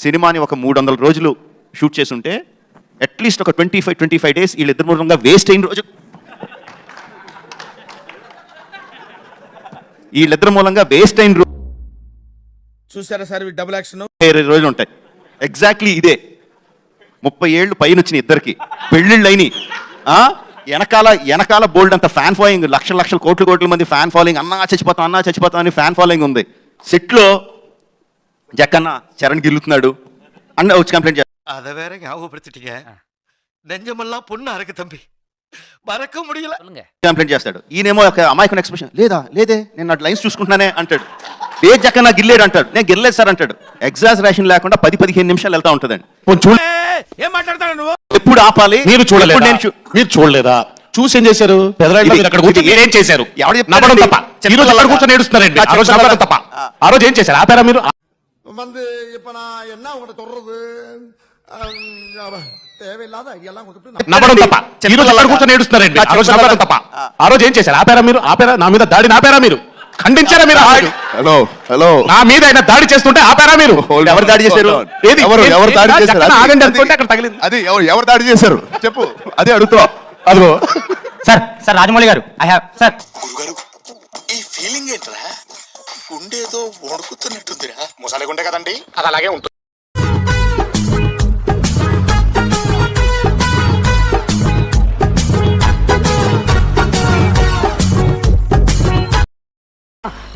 సినిమాని ఒక 300 రోజులు షూట్ చేస్తుంటే అట్లీస్ట్ ఒక 25 డేస్ వీళ్ళిద్దరు మూలంగా వేస్ట్ అయిన రోజు, వీళ్ళిద్దరు మూలంగా వేస్ట్ అయిన రోజు చూసారా సార్ డబుల్ యాక్షన్ 20 రోజులు ఉంటాయి. ఎగ్జాక్ట్లీ ఇదే 30 ఏళ్ళు పైన వచ్చిన ఇద్దరికి పెళ్ళిళ్ళు అయినాయి. వెనకాల బోల్డ్ అంత ఫ్యాన్ ఫాలోయింగ్, లక్షల కోట్ల మంది ఫ్యాన్ ఫాలోయింగ్, అన్నా చచ్చిపోతాం అని ఫ్యాన్ ఫాలోయింగ్ ఉంది. సెట్లో జక్కన్న చరణ్ గిల్లుతున్నాడు అన్న వచ్చి కంప్లైంట్ చేస్తాడు. அதை வேற ஞாபகப்படுத்திட்டீங்க. நெஞ்சமெல்லாம் பொண்ணு அறக்கு தம்பி, மறக்க முடியல. కంప్లైంట్ చేస్తాడు. ఈయనేమో ఒక అమాయకుని ఎక్స్ప్రెషన్, లేదే నేను నా లైన్స్ చూసుకుంటున్నానే అంటాడు. ఏ జక్కన్న గిల్లేడు అంటాడు. నేను గిల్లేదు సార్ అంటాడు. ఎగ్జాజరేషన్ లేకుండా 10-15 నిమిషాలు వెళ్తా ఉంటుందండి. ఏం మాట్లాడతాడు నువ్వు? ఎప్పుడు ఆపాలి? మీరు చూడలేదా? చూసి ఏం చేశారు? ఏం చేశారు? నవ్వడం తప్ప. ఈ రోజు అక్కడ కూర్చొని ఏడుస్తున్నారండి. ఆ రోజు నవ్వడం తప్ప. ఆ రోజు ఏం చేశారు? ఆపారా మీరు? வந்து இப்ப நான் என்ன உங்கள்கிட்ட சொல்றது, தேவையில்லாத ஐடியாலாம் கொடுத்து నవ్వడం తప్ప. ఈ రోజు అక్కడ కూర్చొని ఏడుస్తున్నారండి. ఆ రోజు నవ్వడం తప్ప. ఆ రోజు ఏం చేశారు? ఆపారా మీరు? నా మీద దాడిని ఆపారా మీరు? ఖండించారా మీరు? హలో నా మీద ఆయన దాడి చేస్తుంటే ఆపారా మీరు? ఎవరు దాడి చేశారు? ఎవరు దాడి చేశారు? ఆగండి అనుకుంటే అక్కడ తగిలింది. అది ఎవరు దాడి చేశారు చెప్పు, అదే అడుగుతావు. అదిగో సార్ రాజమౌళి గారు సార్ గురుగారు, ఈ ఫీలింగ్ ఏంట్రా? గుండేదో వణుకుతున్నట్టుందిరా. ముసలి గుండె కదండి, అది అలాగే ఉంటుంది.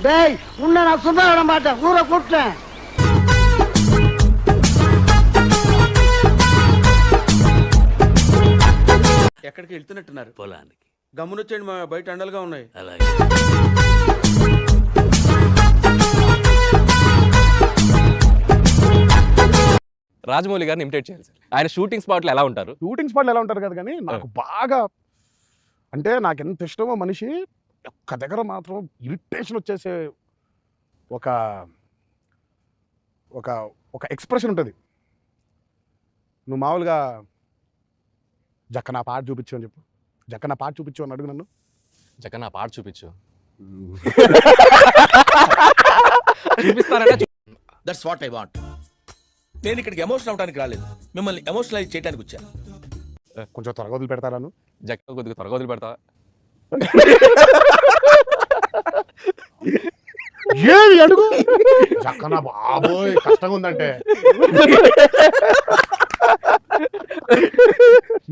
டேய் உன்னை நான் சும்மா விட மாட்டேன், ஊரை கூட்டேன். ఎక్కడికి వెళ్తున్నట్టున్నారు? పొలానికి. గమ్మునొచ్చేయండి, మా బయట అండలుగా ఉన్నాయి. అలాగే. రాజమౌళి గారిని ఇమిటేట్ చేయాలి సార్. ఆయన షూటింగ్ స్పాట్లు ఎలా ఉంటారు? షూటింగ్ స్పాట్లు ఎలా ఉంటారు కదా, కానీ నాకు బాగా అంటే నాకు ఎంత ఇష్టమో మనిషి ఒక్క దగ్గర మాత్రం ఇరిటేషన్ వచ్చేసే ఒక ఒక ఒక ఎక్స్ప్రెషన్ ఉంటుంది. నువ్వు మామూలుగా జక్క నా పాట చూపించు అని చెప్పు, జక్క నా పాట చూపించు అని అడుగు నన్ను. జక్క నా పాట చూపించు చూపిస్తారంటే దట్స్ వాట్ ఐ వాంట్. నేను ఇక్కడికి ఎమోషన్ అవడానికి రాలేదు, మిమ్మల్ని ఎమోషనలైజ్ చేయడానికి వచ్చాను. కొంచెం త్వరగా వదిలి పెడతాను. జక్క కొద్దిగా త్వరగా వదిలి పెడతా. ఏది అడుగు. జక్క నా బాబోయ్ కష్టంగా ఉందంటే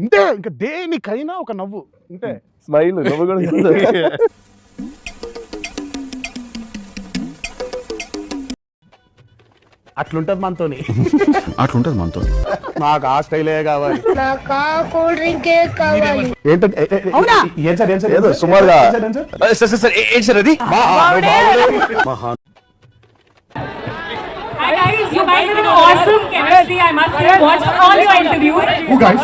ఇంతే, ఇంకా దేనికైనా ఒక నవ్వు ఇంతే, స్మైల్ నవ్వు కూడా. అట్లుంటది మనతోని. అట్లుంటది మనతో. నాకు ఆ స్టైలే కావాలి. కూల్ డ్రింకే కావాలి. ఏంటంటే ఏం సార్ ఏదో సుమారుగా ఏంటి సార్ అది? Hi guys, you guys have an awesome chemistry. I must say, watched all your interviews. Who guys?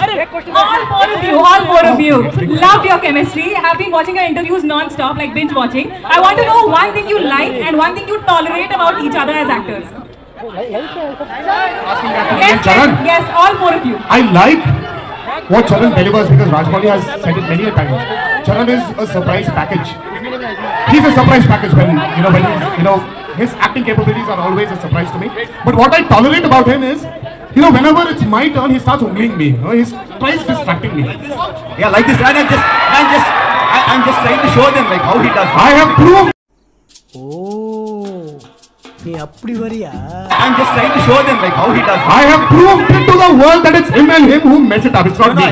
All four of you. Loved your chemistry. Have been watching your interviews non-stop, like binge watching. I want to know one thing you like and one thing you tolerate about each other as actors. Yes, all four of you. I like what Charan delivers because Rajamouli has said it many a times. Charan is a surprise package. He's a surprise package when his acting capabilities are always a surprise to me. But what I tolerate about him is, whenever it's my turn, he starts humbling me. He tries distracting me. yeah like this, and I'm just trying to show them like how he does. I have proved. நீ அப்படி வரியா? I'm just trying to show them like how he does. I have proved it to the world that it's him and him who mess it up. It's not me.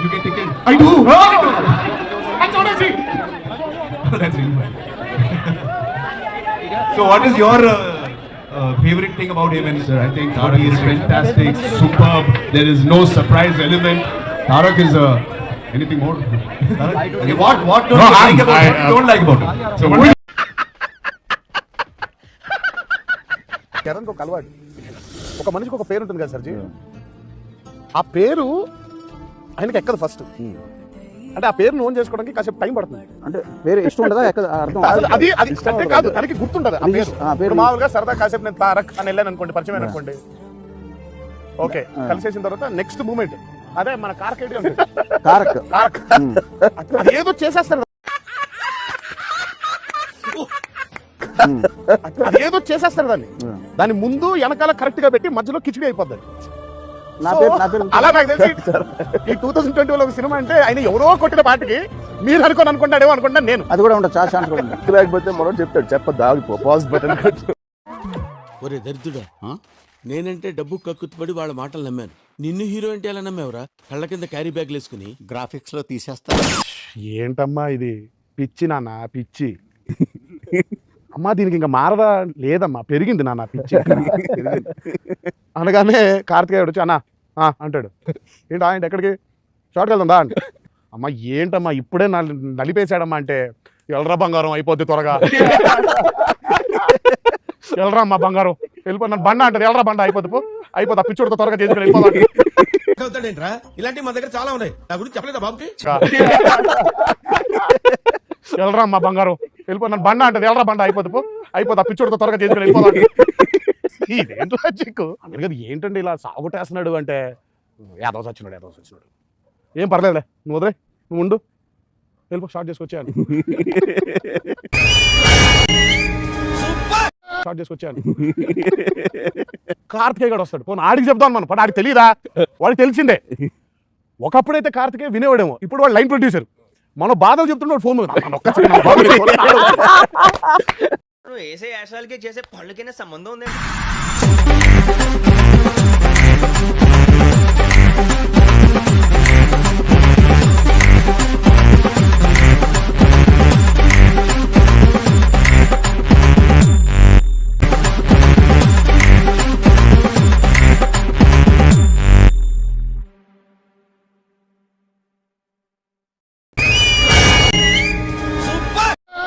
You can take it. I do. That's what I see. That's really fine. So what is your favorite thing about him? And I think Tarak is fantastic, superb. There is no surprise element. Tarak is anything more? Okay, what don't you like about him? Don't like about him. So what? Charan ఒక అలవాటు, ఒక మనిషికి ఒక పేరు ఉంటుంది కదా సర్జీ, ఆ పేరు ఆయనకి ఎక్కదు ఫస్ట్. అంటే ఆ పేరు ఓన్ చేసుకోవడానికి కాసేపు టైం పడుతుంది. అంటే వేరే ఇష్టం ఉండదా అర్థం అది అంటే కాదు, తనకి గుర్తుంటది ఆ పేరు. మామూలుగా సరదా కాసేపు నేను తారక్ అని వెళ్ళాను అనుకోండి, పరిచయం అనుకోండి, ఓకే కలిసేసిన తర్వాత నెక్స్ట్ మూమెంట్ అదే మన కారకేటి ఏదో చేసేస్తాడు. ఏదో చేసేస్తారు దాన్ని ముందు వెనకాల కరెక్ట్ గా పెట్టి మధ్యలో కిచిడి అయిపోద్ది. నా పేరు అలా నాకు తెలిసి ఈ 2020 ఒక సినిమా అంటే ఆయన ఎవరో కొట్టిన పాటకి మీరు అనుకుంటాడేమో అనుకుంటా నేను. అది కూడా ఉండదు, చాలా ఛాన్స్ కూడా ఉంది. లేకపోతే మనం చెప్తాడు చెప్పద్దు, ఆగిపో, పాజ్ బటన్ కొట్టు. ఒరే దరిద్రుడా, నేనంటే డబ్బు కక్కుతుపడి వాళ్ళ మాటలు నమ్మాను. నిన్ను హీరో అంటే ఎలా నమ్మావురా? కళ్ళ కింద క్యారీ బ్యాగ్లు వేసుకుని గ్రాఫిక్స్ లో తీసేస్తా. ఏంటమ్మా ఇది, పిచ్చి నాన్న పిచ్చి. అమ్మా దీనికి ఇంకా మారదా లేదమ్మా, పెరిగింది నాన్న పిచ్చి. అనగానే కార్తికేయ వచ్చి అన్న అంటాడు, ఏంటి ఆయన ఎక్కడికి షార్ట్కి వెళ్తుందా అంటే, అమ్మ ఏంటమ్మా ఇప్పుడే నలిపేశాడమ్మా అంటే, ఎల్రా బంగారం అయిపోద్ది త్వరగా, ఎల్రా అమ్మా బంగారం వెళ్ళిపో, నన్ను బండ అంటది, ఎల్రా బండ అయిపోతా పిచ్చోడితో త్వరగా చేసుకుని వెళ్ళిపోతాడు. ఇలాంటి మా దగ్గర చాలా ఉన్నాయి, నా గురించి చెప్పలేదా బాబుకి? ఎల్రా అమ్మా బంగారం వెళ్ళిపో, నన్ను బండ అంటది, ఎల్రా బండ అయిపోతా పిచ్చోడితో త్వరగా చేసుకుని వెళ్ళిపోతాడు. ఇదేంటో చిక్కు అందుకని ఏంటంటే ఇలా సాగుటేస్తున్నాడు అంటే, ఏదో సచ్చినాడు. ఏం పర్లేదులే, నువ్వు వదిలే, నువ్వు ఉండు, వెళ్ళిపో, స్టార్ట్ చేసుకొచ్చాను. కార్తికేయ గడు వస్తాడు, పోనీ ఆడికి చెప్తాను మనం, పని ఆడికి తెలియదా, వాడికి తెలిసిందే. ఒకప్పుడైతే కార్తికేయ వినేవాడేమో, ఇప్పుడు వాడు లైన్ ప్రొడ్యూసర్, మనం బాధలు చెప్తున్నాడు ఫోన్ వేసే యాశాలకి చేసే పళ్ళకైనా సంబంధం ఉంది.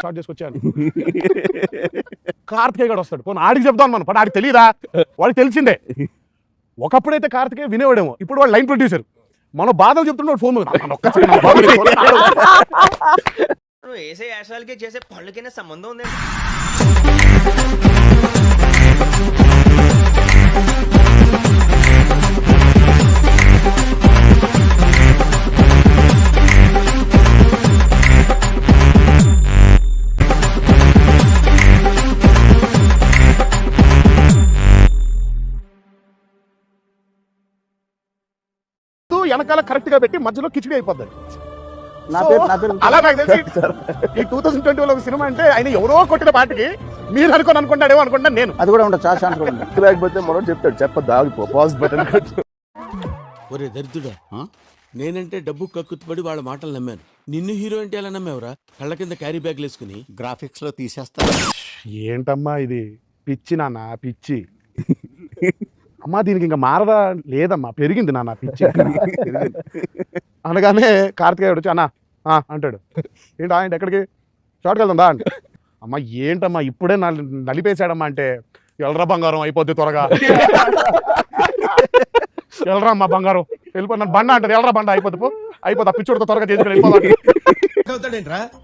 స్టార్ట్ చేసుకొచ్చాను. కార్తికేయ గడు వస్తాడు, పోనీ ఆడికి చెప్తాను మనం, పని ఆడికి తెలియదా, వాడికి తెలిసిందే. ఒకప్పుడైతే కార్తికేయ వినేవాడేమో, ఇప్పుడు వాడు లైన్ ప్రొడ్యూసర్, మనం బాధలు చెప్తున్నాడు ఫోన్ వేసే యాశాలకి చేసే పళ్ళకైనా సంబంధం ఉంది. వెనకాల కరెక్ట్ గా పెట్టి మధ్యలో కిచిడి అయిపోద్ది. నా పేరు అలా నాకు తెలిసి ఈ 2020 ఒక సినిమా అంటే ఆయన ఎవరో కొట్టిన పాటకి మీరు అనుకుంటాడేమో అనుకుంటా నేను. అది కూడా ఉండదు, చాలా ఛాన్స్ కూడా ఉంది. లేకపోతే మనం చెప్తాడు చెప్పద్దు, ఆగిపో, పాజ్ బటన్ కొట్టు. ఒరే దరిద్రుడా, నేనంటే డబ్బు కక్కుతుపడి వాళ్ళ మాటలు నమ్మాను. నిన్ను హీరో అంటే ఎలా నమ్మావురా? కళ్ళ కింద క్యారీ బ్యాగ్లు వేసుకుని గ్రాఫిక్స్ లో తీసేస్తా. ఏంటమ్మా ఇది, పిచ్చి నాన్న పిచ్చి. అమ్మా దీనికి ఇంకా మారదా లేదమ్మా, పెరిగింది నాన్న పిచ్చి. అనగానే కార్తికేయ వచ్చి అన్న అంటాడు, ఏంటి ఆయన ఎక్కడికి షార్ట్కి వెళ్తుందా అంటే, అమ్మ ఏంటమ్మా ఇప్పుడే నలిపేశాడమ్మా అంటే, ఎల్రా బంగారం అయిపోద్ది త్వరగా, ఎల్రా అమ్మా బంగారం వెళ్ళిపో, నన్ను బండ అంటది, ఎల్రా బండ అయిపోతా పిచ్చోడితో త్వరగా చేసుకుని వెళ్ళిపోతాడు.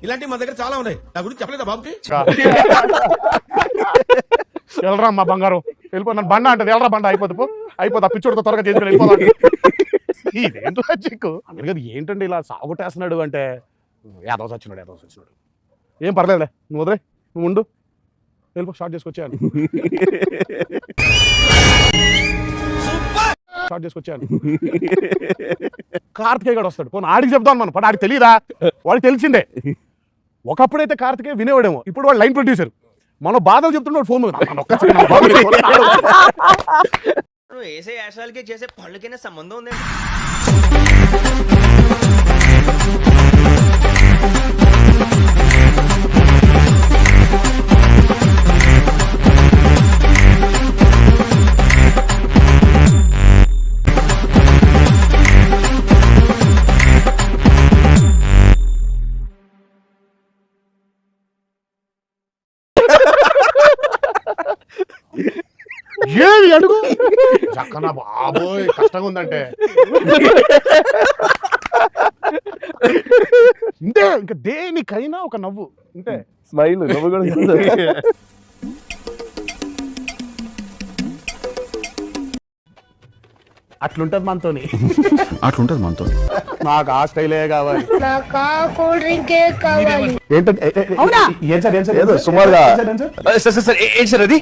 ఇలాంటి మా దగ్గర చాలా ఉన్నాయి, నా గురించి చెప్పలేదా బాబుకి? ఎల్రా అమ్మా బంగారం వెళ్ళిపో, నన్ను బండ అంటది, ఎల్రా బండ అయిపోతా పిచ్చోడితో త్వరగా చేసుకుని వెళ్ళిపోతాడు. ఇదేంటో చిక్కు అందుకని ఏంటంటే ఇలా సాగుటేస్తున్నాడు అంటే, ఏదో సచ్చినాడు. ఏం పర్లేదులే, నువ్వు వదిలే, నువ్వు ఉండు, వెళ్ళిపో, స్టార్ట్ చేసుకొచ్చాను. కార్తికేయ గడు వస్తాడు, పోనీ ఆడికి చెప్తాను మనం, పని ఆడికి తెలియదా, వాడికి తెలిసిందే. ఒకప్పుడైతే కార్తికేయ వినేవాడేమో, ఇప్పుడు వాడు లైన్ ప్రొడ్యూసర్, మనం బాధలు చెప్తున్నాడు ఫోన్ వేసే యాశాలకి చేసే పళ్ళకైనా సంబంధం ఉంది. ఏది అడుగు చక్కన బాబోయ్, కష్టంగా ఉందంటే ఇంతే, ఇంకా దేనికైనా ఒక నవ్వు ఇంతే, స్మైల్ నవ్వు కూడా. అట్లుంటది మనతోని. అట్లుంటది మనతో. నాకు ఆ స్టైలే కావాలి. నాకు కూల్ డ్రింకే కావాలి. ఏంటంటే అవునా? ఏం సార్ ఏదో సుమారుగా ఏంటి సార్ అది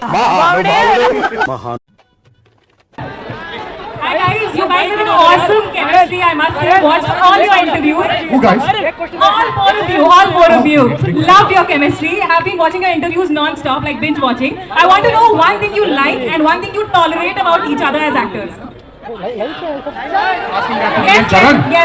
Hi guys, you guys have an awesome chemistry. I must say, watched all your interviews. Who guys? All four of you. Loved your chemistry. Have been watching your interviews non-stop, like binge watching. I want to know one thing you like and one thing you tolerate about each other as actors. Yes, Charan. yes.